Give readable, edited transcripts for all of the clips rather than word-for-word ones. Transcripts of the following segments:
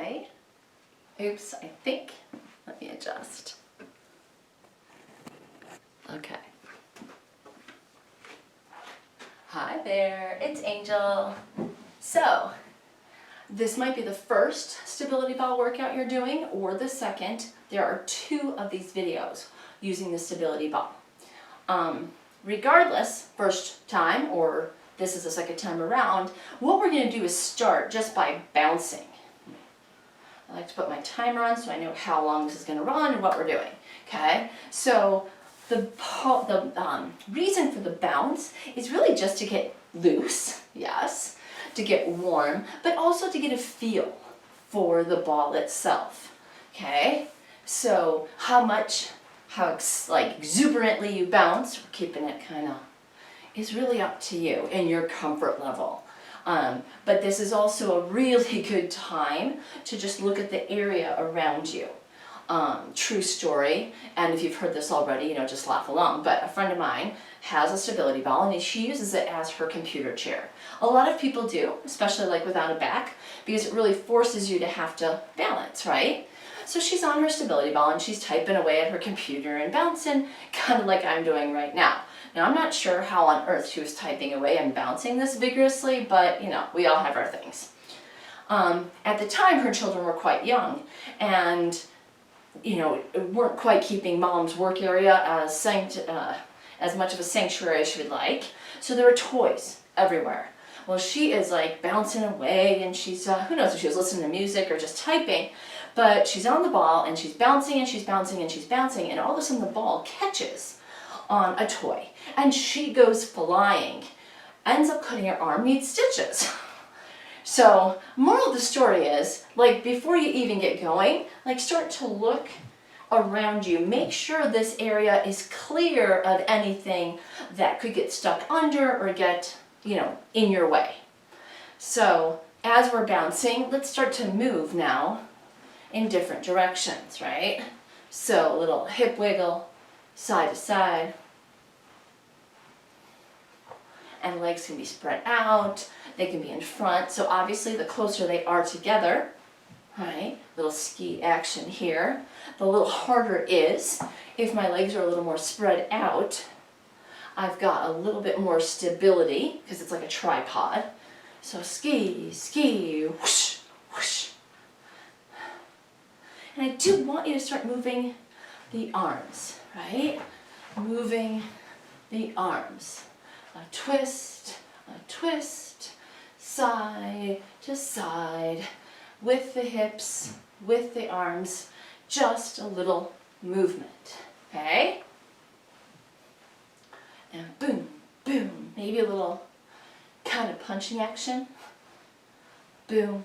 Okay. Oops, I think. Let me adjust. Okay. Hi there, it's Angel. So, this might be the first stability ball workout you're doing or the second. There are 2 of these videos using the stability ball. Regardless, first time or this is the second time around, what we're going to do is start just by bouncing. I like to put my timer on so I know how long this is going to run and what we're doing. Okay, so the reason for the bounce is really just to get loose, yes, to get warm, but also to get a feel for the ball itself. Okay, so how exuberantly you bounce, we're keeping it kind of, is really up to you and your comfort level. But this is also a really good time to just look at the area around you. True story, and if you've heard this already, just laugh along, but a friend of mine has a stability ball and she uses it as her computer chair. A lot of people do, especially like without a back, because it really forces you to have to balance, right? So she's on her stability ball and she's typing away at her computer and bouncing, kind of like I'm doing right now. Now, I'm not sure how on earth she was typing away and bouncing this vigorously, but we all have our things. At the time, her children were quite young and weren't quite keeping mom's work area as much of a sanctuary as she would like. So there were toys everywhere. Well, she is like bouncing away and she's, who knows if she was listening to music or just typing, but she's on the ball and she's bouncing and she's bouncing and she's bouncing, and all of a sudden the ball catches on a toy and she goes flying, ends up cutting her arm, needs stitches. So, moral of the story is, before you even get going, start to look around you. Make sure this area is clear of anything that could get stuck under or get, in your way. So, as we're bouncing, let's start to move now in different directions, right? So, a little hip wiggle, side to side. And legs can be spread out, they can be in front, so obviously the closer they are together, right, little ski action here, the little harder it is. If my legs are a little more spread out, I've got a little bit more stability, because it's like a tripod. So ski, ski, whoosh, whoosh. And I do want you to start moving the arms, right? Moving the arms. A twist, side to side, with the hips, with the arms, just a little movement, okay? And boom, boom, maybe a little kind of punching action, boom.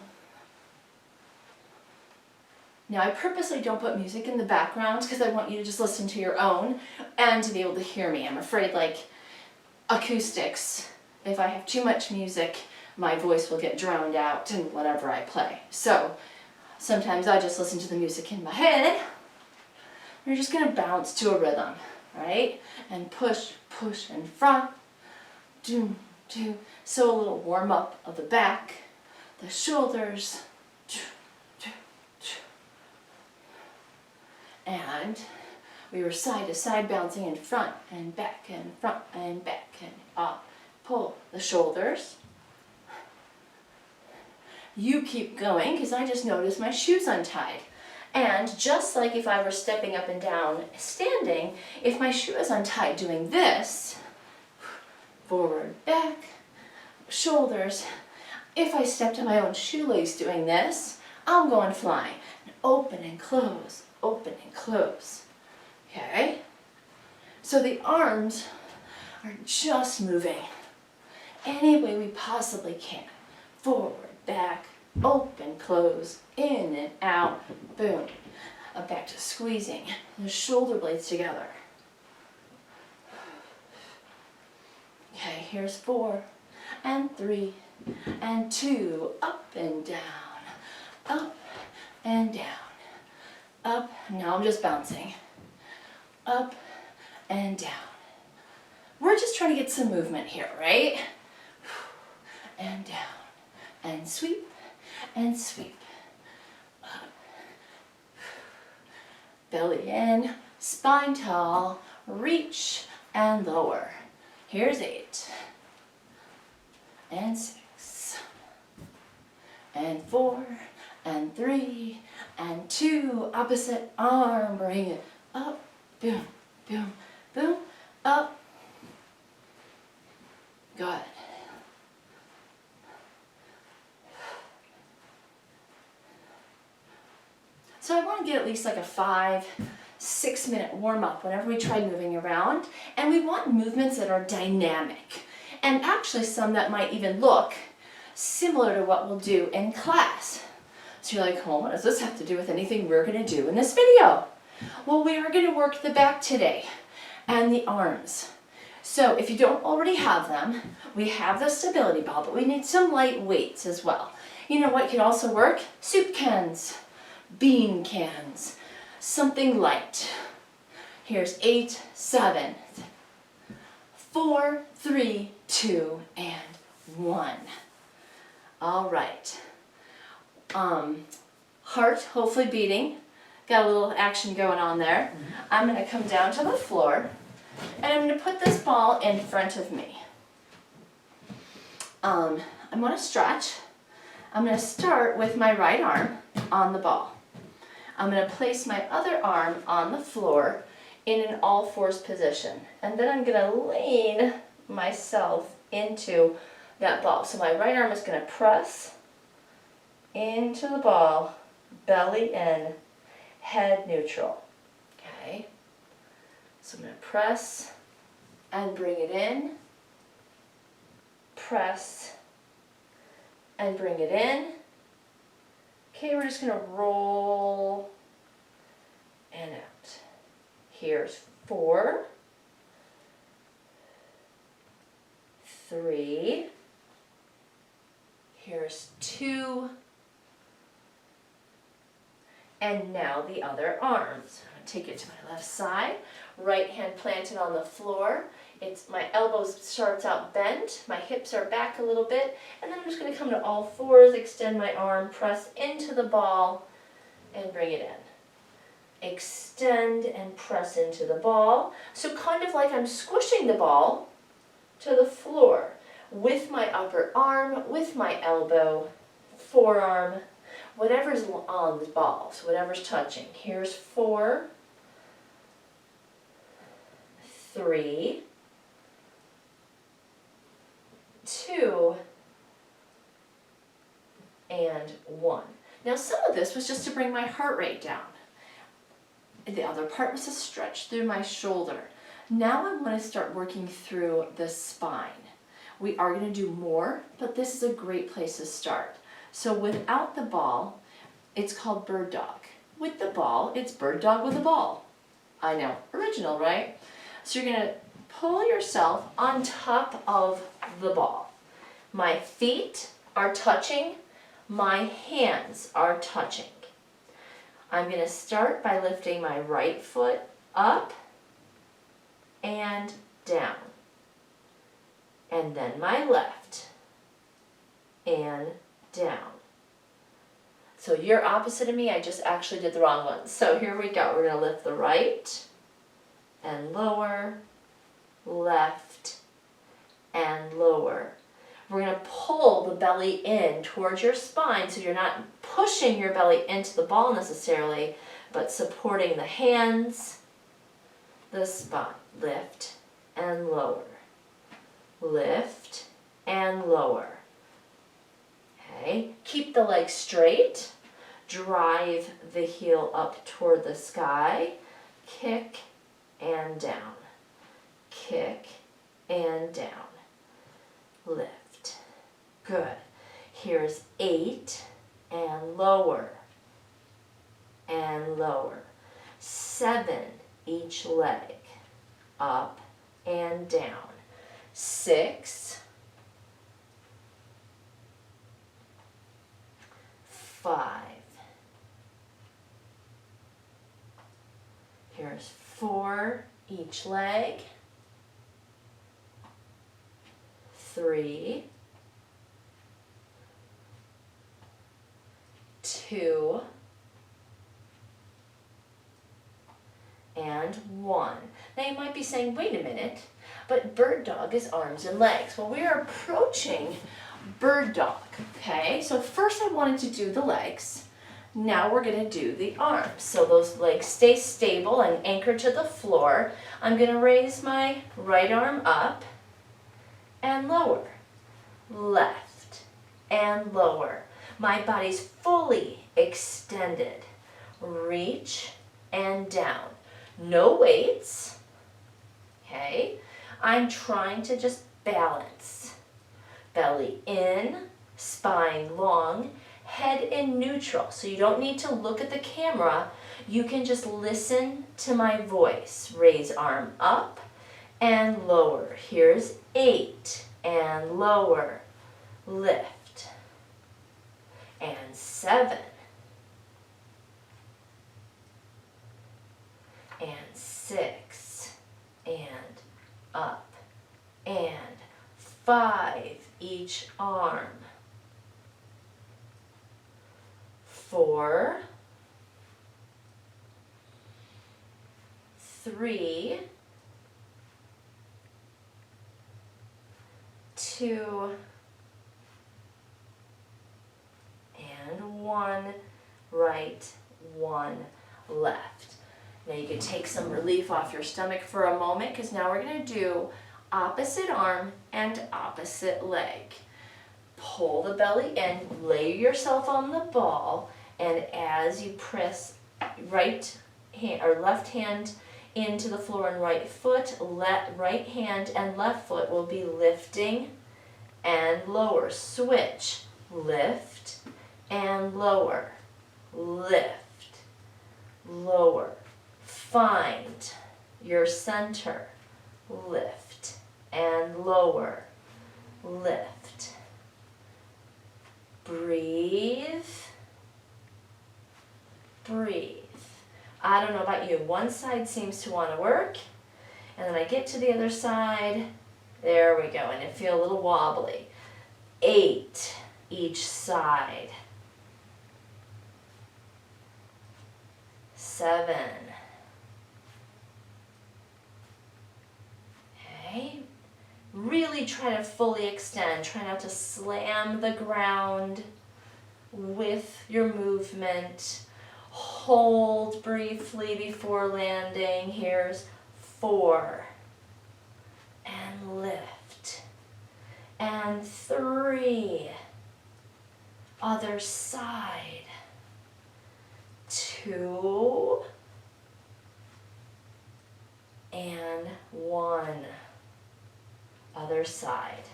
Now I purposely don't put music in the background because I want you to just listen to your own and to be able to hear me. I'm afraid acoustics, if I have too much music, my voice will get drowned out in whatever I play. So sometimes I just listen to the music in my head. You're just going to bounce to a rhythm, right? And push, push in front, do, do. So a little warm up of the back, the shoulders, do, do, do. And we were side to side bouncing in front and back and front and back and up. Pull the shoulders. You keep going because I just noticed my shoes untied. And just like if I were stepping up and down standing, if my shoe is untied doing this, forward, back, shoulders. If I stepped on my own shoelace doing this, I'm going flying. Open and close, open and close. Okay? So the arms are just moving any way we possibly can. Forward, back, open, close, in and out, boom. Back to squeezing the shoulder blades together. Okay, here's 4 and 3 and 2, up and down, up and down, up. Now I'm just bouncing. Up and down. We're just trying to get some movement here, right? And down, and sweep, belly in, spine tall, reach and lower. Here's 8, and 6, and 4, and 3, and 2, opposite arm, bring it up, boom, boom, boom, up, good. So I want to get at least like a 5-6 minute warm up whenever we try moving around, and we want movements that are dynamic, and actually some that might even look similar to what we'll do in class. So you're like, well, what does this have to do with anything we're going to do in this video? Well, we are going to work the back today and the arms. So if you don't already have them, we have the stability ball, but we need some light weights as well. You know what could also work? Soup cans, bean cans, something light. Here's 8, 7, 4, 3, 2, and 1. All right. Heart hopefully beating. Got a little action going on there. I'm going to come down to the floor, and I'm going to put this ball in front of me. I'm going to stretch. I'm going to start with my right arm on the ball. I'm going to place my other arm on the floor in an all-fours position. And then I'm going to lean myself into that ball. So my right arm is going to press into the ball, belly in, head neutral. Okay. So I'm going to press and bring it in, press and bring it in. Okay, we're just going to roll and out. Here's 4, 3, here's 2, and now the other arms. I'm going to take it to my left side, right hand planted on the floor. My elbows starts out bent, my hips are back a little bit, and then I'm just going to come to all fours, extend my arm, press into the ball, and bring it in. Extend and press into the ball. So kind of like I'm squishing the ball to the floor with my upper arm, with my elbow, forearm, whatever's on the ball, so whatever's touching. Here's 4, 3, 2, and 1. Now some of this was just to bring my heart rate down. The other part was a stretch through my shoulder. Now I want to start working through the spine. We are going to do more, but this is a great place to start. So without the ball, it's called bird dog. With the ball, it's bird dog with a ball. I know, original, right? So you're going to pull yourself on top of the ball. My feet are touching, my hands are touching. I'm going to start by lifting my right foot up and down, and then my left and down. So you're opposite of me, I just actually did the wrong one. So here we go, we're going to lift the right and lower, left and lower. We're going to pull the belly in towards your spine, so you're not pushing your belly into the ball necessarily, but supporting the hands, the spine. Lift and lower. Lift and lower. Okay, keep the legs straight. Drive the heel up toward the sky. Kick and down. Kick and down. Lift. Good. Here's 8 and lower and lower. 7 each leg. Up and down. 6, 5. Here's 4 each leg. 3, 2, you might be saying, wait a minute, but bird dog is arms and legs. Well, we are approaching bird dog, okay? So first I wanted to do the legs. Now we're gonna do the arms. So those legs stay stable and anchored to the floor. I'm gonna raise my right arm up and lower, left and lower. My body's fully extended. Reach and down. No weights, okay? I'm trying to just balance. Belly in, spine long, head in neutral. So you don't need to look at the camera. You can just listen to my voice. Raise arm up and lower. Here's 8 and lower. Lift. And 7. And 6. And up. And 5 each arm. 4, 3, 2, and 1, right, 1, left. Now you can take some relief off your stomach for a moment because now we're going to do opposite arm and opposite leg. Pull the belly in, lay yourself on the ball, and as you press right hand or left hand into the floor and right foot, right hand and left foot will be lifting and lower. Switch. Lift and lower. Lift. Lower. Find your center. Lift and lower. Lift. Breathe. Breathe. I don't know about you, one side seems to want to work, and then I get to the other side, there we go, and it feels a little wobbly. 8 each side. 7. Okay. Really try to fully extend. Try not to slam the ground with your movement. Hold briefly before landing. Here's 4. And lift. And 3. Other side. 2. And 1. Other side.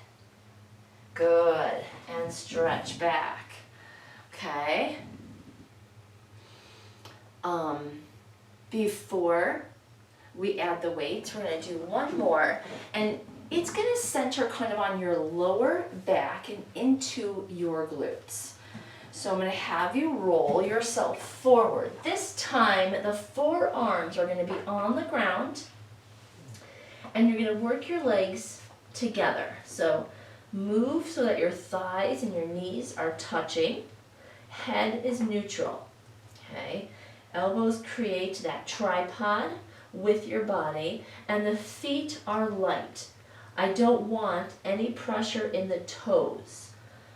Good. And stretch back. Okay. Before we add the weights, we're going to do one more, and it's going to center kind of on your lower back and into your glutes. So I'm going to have you roll yourself forward. This time the forearms are going to be on the ground, and you're going to work your legs together. So move so that your thighs and your knees are touching. Head is neutral. Okay. Elbows create that tripod with your body, and the feet are light. I don't want any pressure in the toes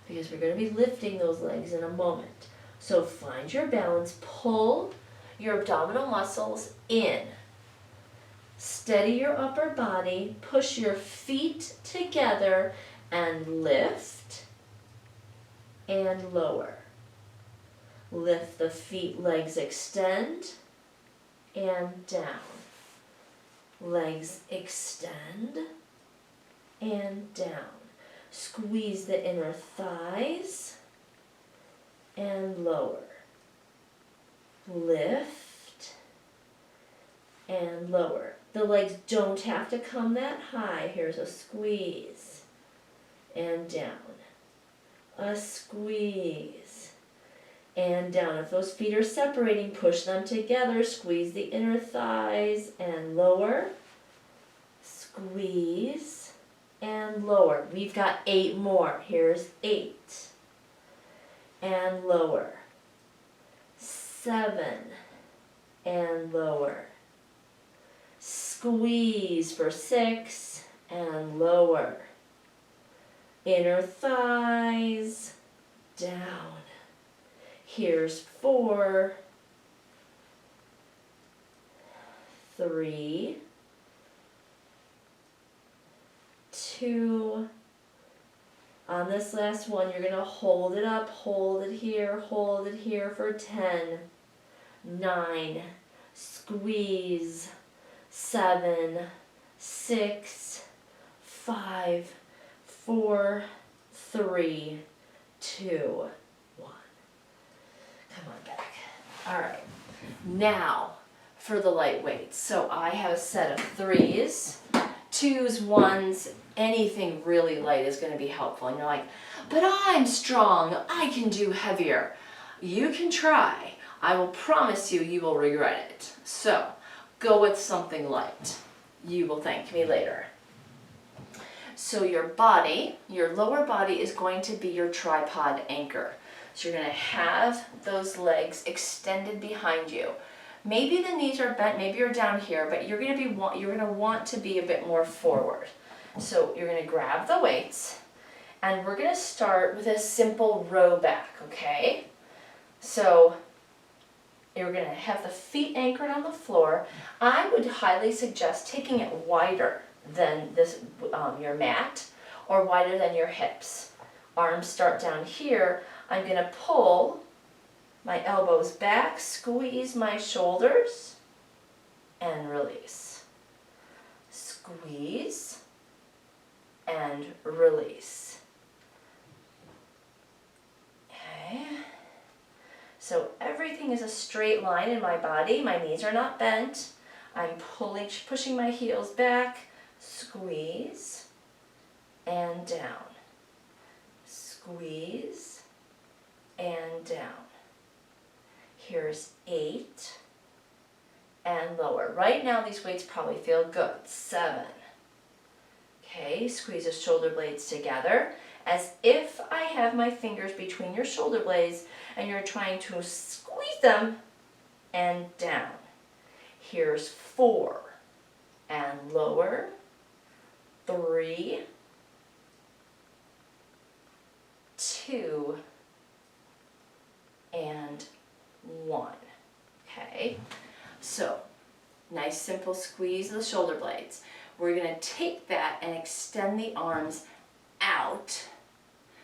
because we're going to be lifting those legs in a moment. So find your balance, pull your abdominal muscles in. Steady your upper body, push your feet together and lift and lower. Lift the feet, legs extend and down. Legs extend and down. Squeeze the inner thighs and lower. Lift and lower. The legs don't have to come that high. Here's a squeeze and down. A squeeze and down. If those feet are separating, push them together. Squeeze the inner thighs and lower. Squeeze and lower. We've got 8 more. Here's 8. And lower. 7. And lower. Squeeze for 6 and lower. Inner thighs, down. Here's 4, 3, 2. On this last one, you're going to hold it up, hold it here for 10, 9, squeeze, 7, 6, 5, 4, 3, 2, 1. Come on back. All right. Now for the light weights. So I have a set of 3s, 2s, 1s, anything really light is going to be helpful. And you're like, but I'm strong, I can do heavier. You can try. I will promise you, you will regret it. So go with something light. You will thank me later. So your body, your lower body is going to be your tripod anchor. So you're going to have those legs extended behind you. Maybe the knees are bent, maybe you're down here, but you're going to want to be a bit more forward. So you're going to grab the weights, and we're going to start with a simple row back, okay? So you're going to have the feet anchored on the floor. I would highly suggest taking it wider than this, your mat, or wider than your hips. Arms start down here. I'm going to pull my elbows back, squeeze my shoulders, and release. Squeeze and release. Okay. So everything is a straight line in my body. My knees are not bent. I'm pushing my heels back, squeeze, and down. Squeeze, and down. Here's 8, and lower. Right now these weights probably feel good. 7. Okay, squeeze the shoulder blades together as if I have my fingers between your shoulder blades and you're trying to squeeze them and down. Here's 4, and lower. 3, 2, and 1. Okay, so nice simple squeeze of the shoulder blades. We're going to take that and extend the arms out,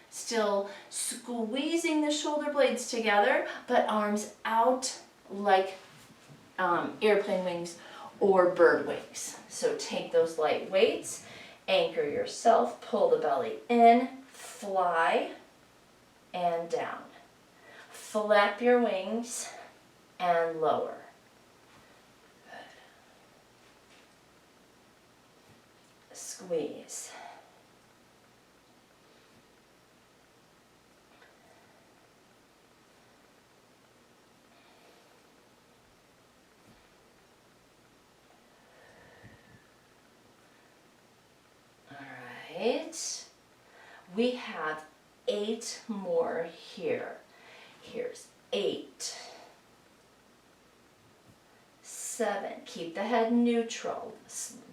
still squeezing the shoulder blades together, but arms out like airplane wings or bird wings. So take those light weights, anchor yourself, pull the belly in, fly, and down. Flap your wings and lower. Good. Squeeze. All right. We have 8 more here. Here's 8, 7, keep the head neutral,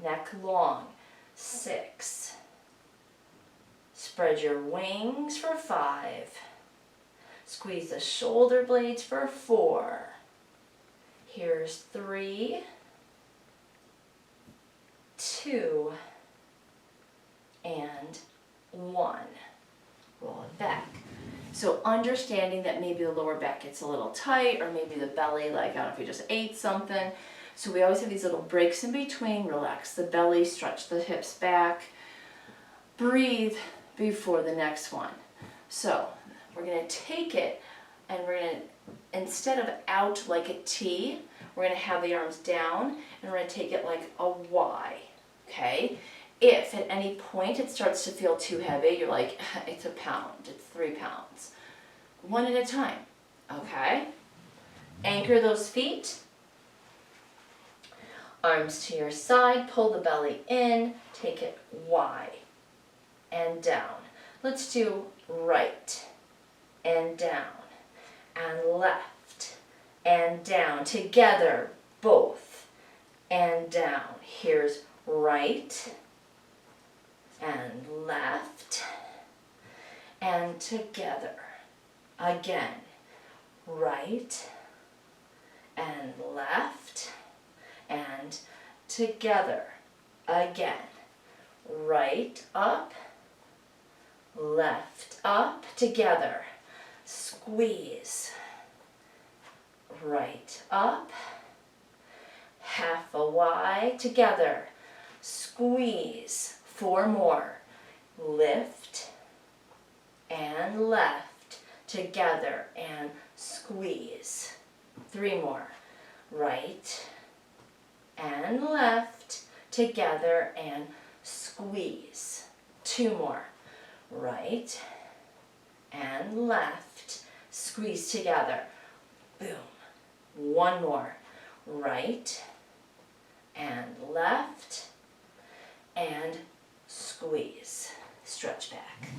neck long. 6, spread your wings for 5, squeeze the shoulder blades for 4, here's 3, 2, and 1. Roll it back. So understanding that maybe the lower back gets a little tight, or maybe the belly, like I don't know if you just ate something. So we always have these little breaks in between. Relax the belly, stretch the hips back. Breathe before the next one. So we're going to take it and we're going to, instead of out like a T, we're going to have the arms down and we're going to take it like a Y. Okay? If at any point it starts to feel too heavy, you're like, it's a pound, it's 3 pounds. One at a time, okay? Anchor those feet. Arms to your side, pull the belly in, take it Y and down. Let's do right and down and left and down. Together, both and down. Here's right and left and together. Again, right and left and together. Again, right up, left up, together. Squeeze. Right up, half a Y, together. Squeeze. 4 more. Lift and left, together, and squeeze. 3 more. Right and left, together, and squeeze. 2 more. Right and left, squeeze together. Boom. 1 more. Right and left, and squeeze. Stretch back.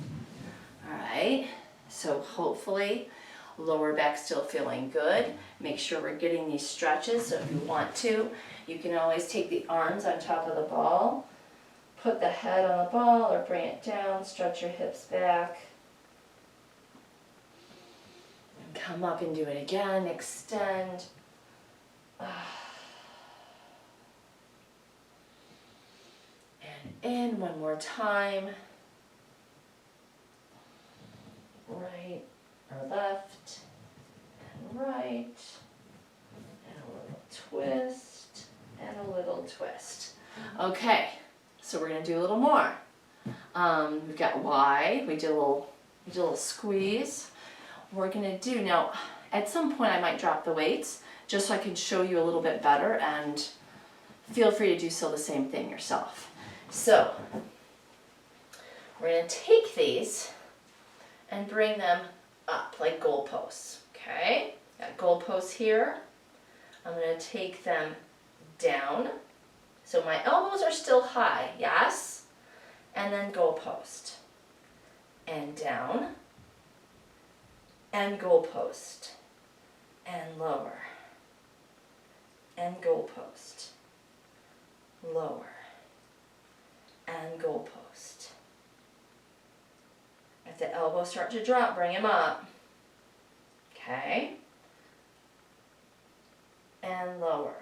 All right, so hopefully lower back still feeling good. Make sure we're getting these stretches, so if you want to, you can always take the arms on top of the ball, put the head on the ball or bring it down, stretch your hips back. And come up and do it again, extend. And in one more time. Right or left and right, and a little twist and a little twist. Okay, so we're gonna do a little more. We've got Y. We did a little squeeze. We're gonna do now. At some point, I might drop the weights just so I can show you a little bit better, and feel free to do so the same thing yourself. So we're gonna take these and bring them up like goalposts, okay? Got goalposts here. I'm gonna take them down. So my elbows are still high, yes? And then goalpost. And down. And goalpost. And lower. And goalpost. Lower. And goalpost. If the elbows start to drop, bring them up. Okay. And lower.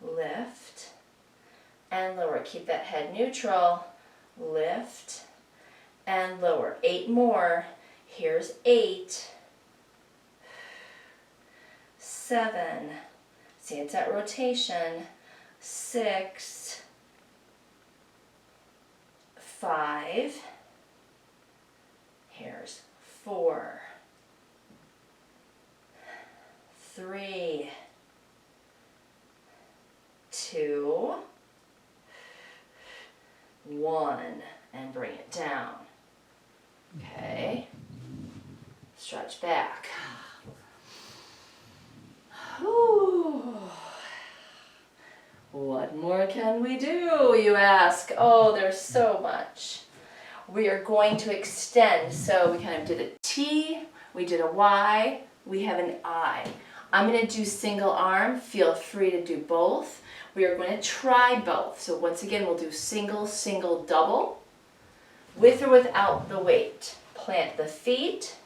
Lift. And lower. Keep that head neutral. Lift. And lower. 8 more. Here's 8. 7. See, it's that rotation. 6. 5. Here's 4, 3, 2, 1, and bring it down. Okay, stretch back. Whew. What more can we do, you ask? Oh, there's so much. We are going to extend, so we kind of did a T, we did a Y, we have an I. I'm going to do single arm, feel free to do both. We are going to try both, so once again we'll do single, single, double, with or without the weight. Plant the feet,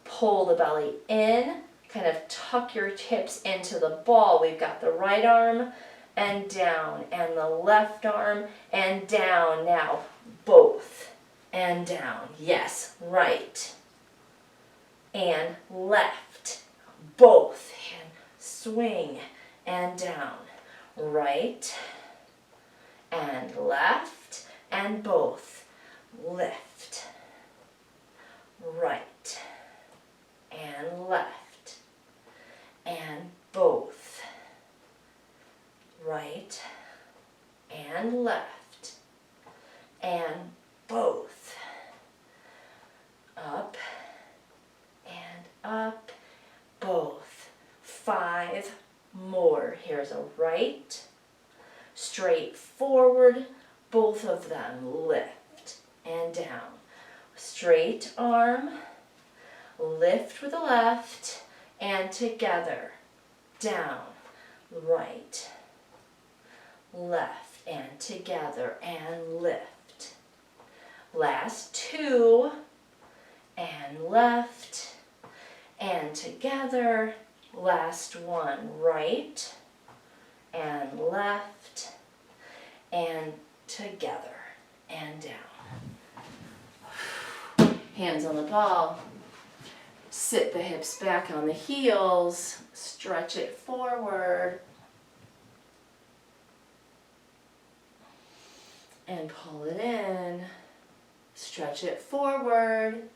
pull the belly in, kind of tuck your hips into the ball. We've got the right arm and down, and the left arm and down. Now, both and down. Yes, right and left. Both. And swing and down. Right and left and both. Lift. Right and left and both. Right and left and both. Up and up, both. 5 more. Here's a right, straight forward, both of them. Lift and down. Straight arm, lift with the left, and together. Down, right, left, and together, and lift. Last 2, and left, and together. Last 1, right, and left, and together, and down. Hands on the ball. Sit the hips back on the heels. Stretch it forward. And pull it in. Stretch it forward.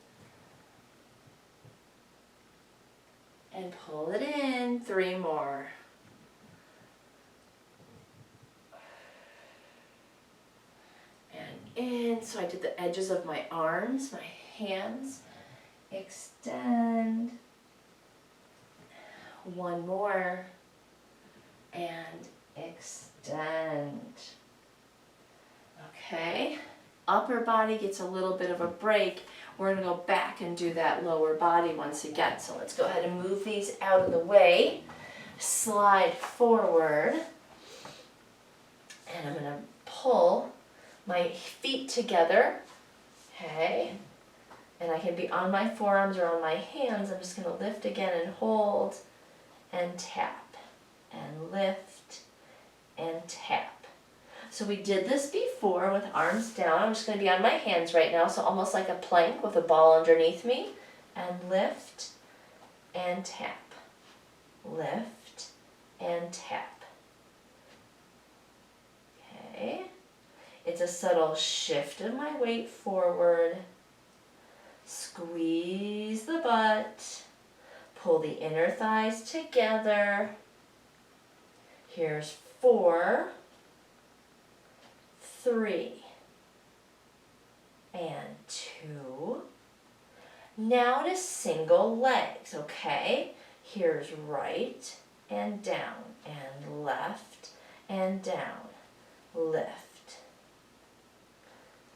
And pull it in. 3 more. And in. So I did the edges of my arms, my hands. Extend. 1 more. And extend. Okay. Upper body gets a little bit of a break. We're going to go back and do that lower body once again. So let's go ahead and move these out of the way. Slide forward. And I'm going to pull my feet together. Okay. And I can be on my forearms or on my hands. I'm just going to lift again and hold and tap. And lift and tap. So we did this before with arms down. I'm just going to be on my hands right now, so almost like a plank with a ball underneath me. And lift and tap. Lift and tap. Okay. It's a subtle shift of my weight forward. Squeeze the butt. Pull the inner thighs together. Here's 4. 3 and 2. Now to single legs, okay? Here's right and down and left and down. Lift.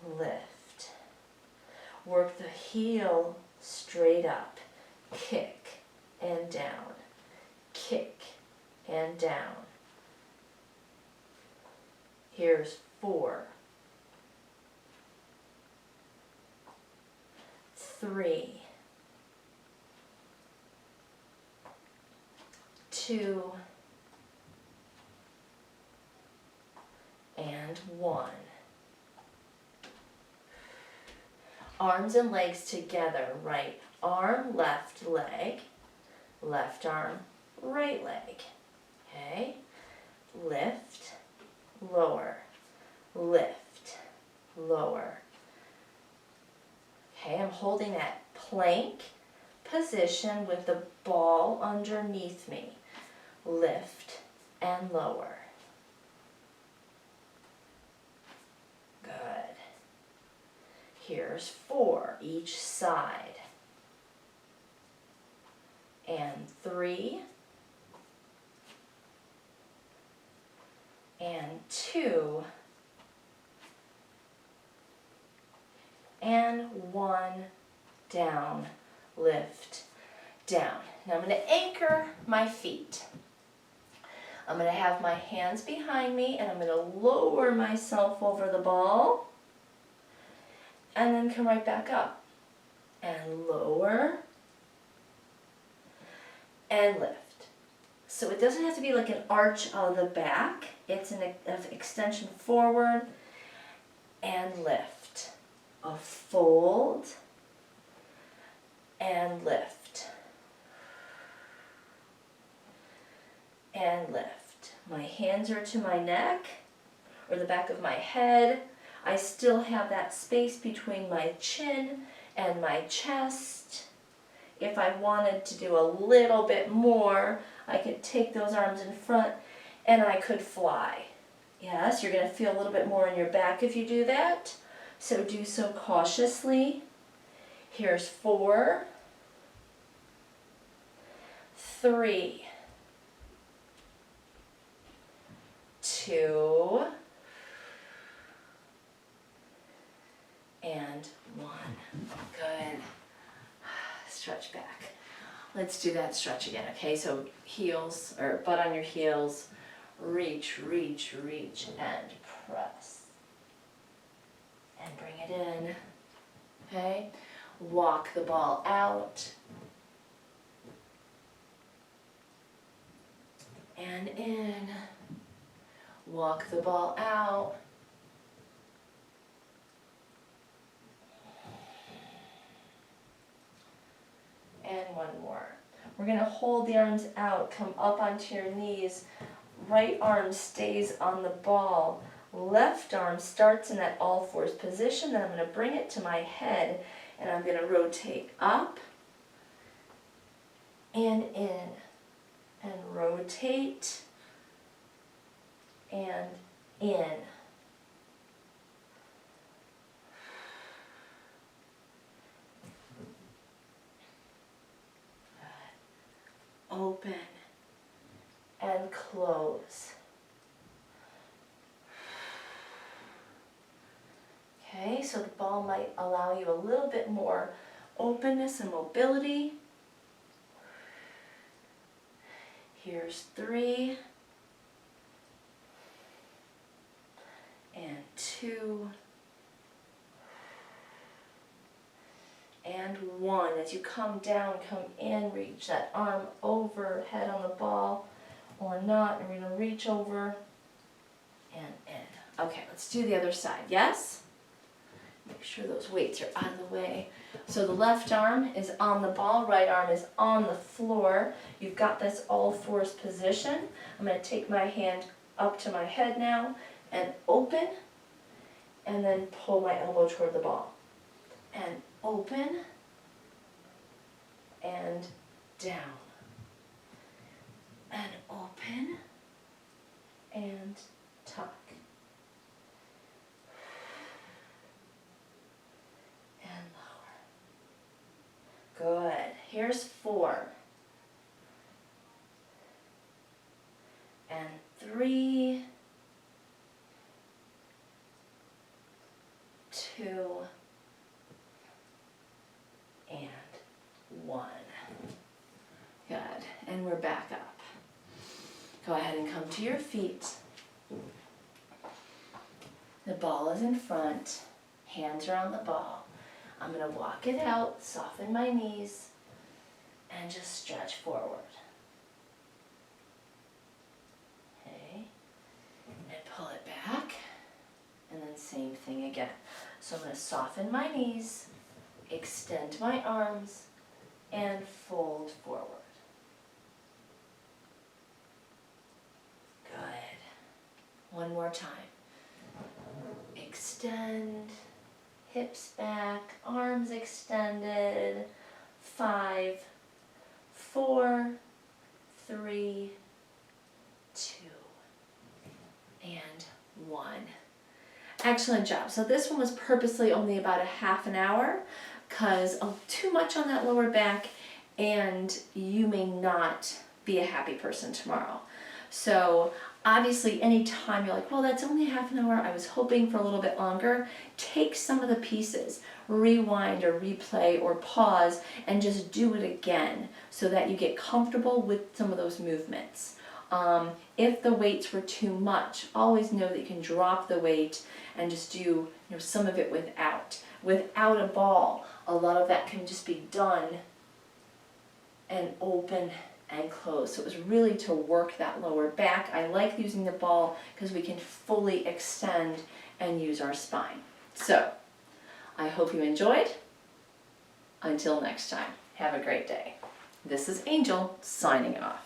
Lift. Work the heel straight up. Kick and down. Kick and down. Here's 4, 3, 2, and 1. Arms and legs together. Right arm, left leg, left arm, right leg. Okay? Lift, lower. Lift, lower. Okay, I'm holding that plank position with the ball underneath me. Lift and lower. Good. Here's 4 each side. And 3. And 2. And 1, down, lift, down. Now I'm going to anchor my feet. I'm going to have my hands behind me and I'm going to lower myself over the ball and then come right back up and lower and lift. So it doesn't have to be like an arch on the back. It's an extension forward and lift. A fold and lift and lift. My hands are to my neck or the back of my head. I still have that space between my chin and my chest. If I wanted to do a little bit more, I could take those arms in front and I could fly. Yes, you're going to feel a little bit more in your back if you do that. So do so cautiously. Here's 4, 3, 2, and 1. Good. Stretch back. Let's do that stretch again, okay? So heels, or butt on your heels, reach, reach, reach, and press. And bring it in, okay? Walk the ball out. And in. Walk the ball out. And one more. We're going to hold the arms out, come up onto your knees. Right arm stays on the ball. Left arm starts in that all fours position. Then I'm going to bring it to my head and I'm going to rotate up and in. And rotate and in. Open and close. Okay, so the ball might allow you a little bit more openness and mobility. Here's 3 and 2 and 1. As you come down, come in, reach that arm overhead on the ball or not, and we're going to reach over and in. Okay, let's do the other side. Yes? Make sure those weights are out of the way. So the left arm is on the ball, right arm is on the floor. You've got this all fours position. I'm going to take my hand up to my head now and open, and then pull my elbow toward the ball. And open, and down. And open, and tuck. And lower. Good. Here's 4. And 3. 2. And 1. Good. And we're back up. Go ahead and come to your feet. The ball is in front. Hands are on the ball. I'm going to walk it out, soften my knees, and just stretch forward. Okay. And pull it back. And then same thing again. So I'm going to soften my knees, extend my arms, and fold forward. Good. One more time. Extend, hips back, arms extended. 5, 4, 3, 2, and 1. Excellent job. So this one was purposely only about a half an hour because too much on that lower back and you may not be a happy person tomorrow. So obviously anytime you're like, well, that's only half an hour, I was hoping for a little bit longer, take some of the pieces, rewind or replay or pause and just do it again so that you get comfortable with some of those movements. If the weights were too much, always know that you can drop the weight and just do some of it without. Without a ball, a lot of that can just be done and open and close. So it was really to work that lower back. I like using the ball because we can fully extend and use our spine. So I hope you enjoyed. Until next time, have a great day. This is Angel signing off.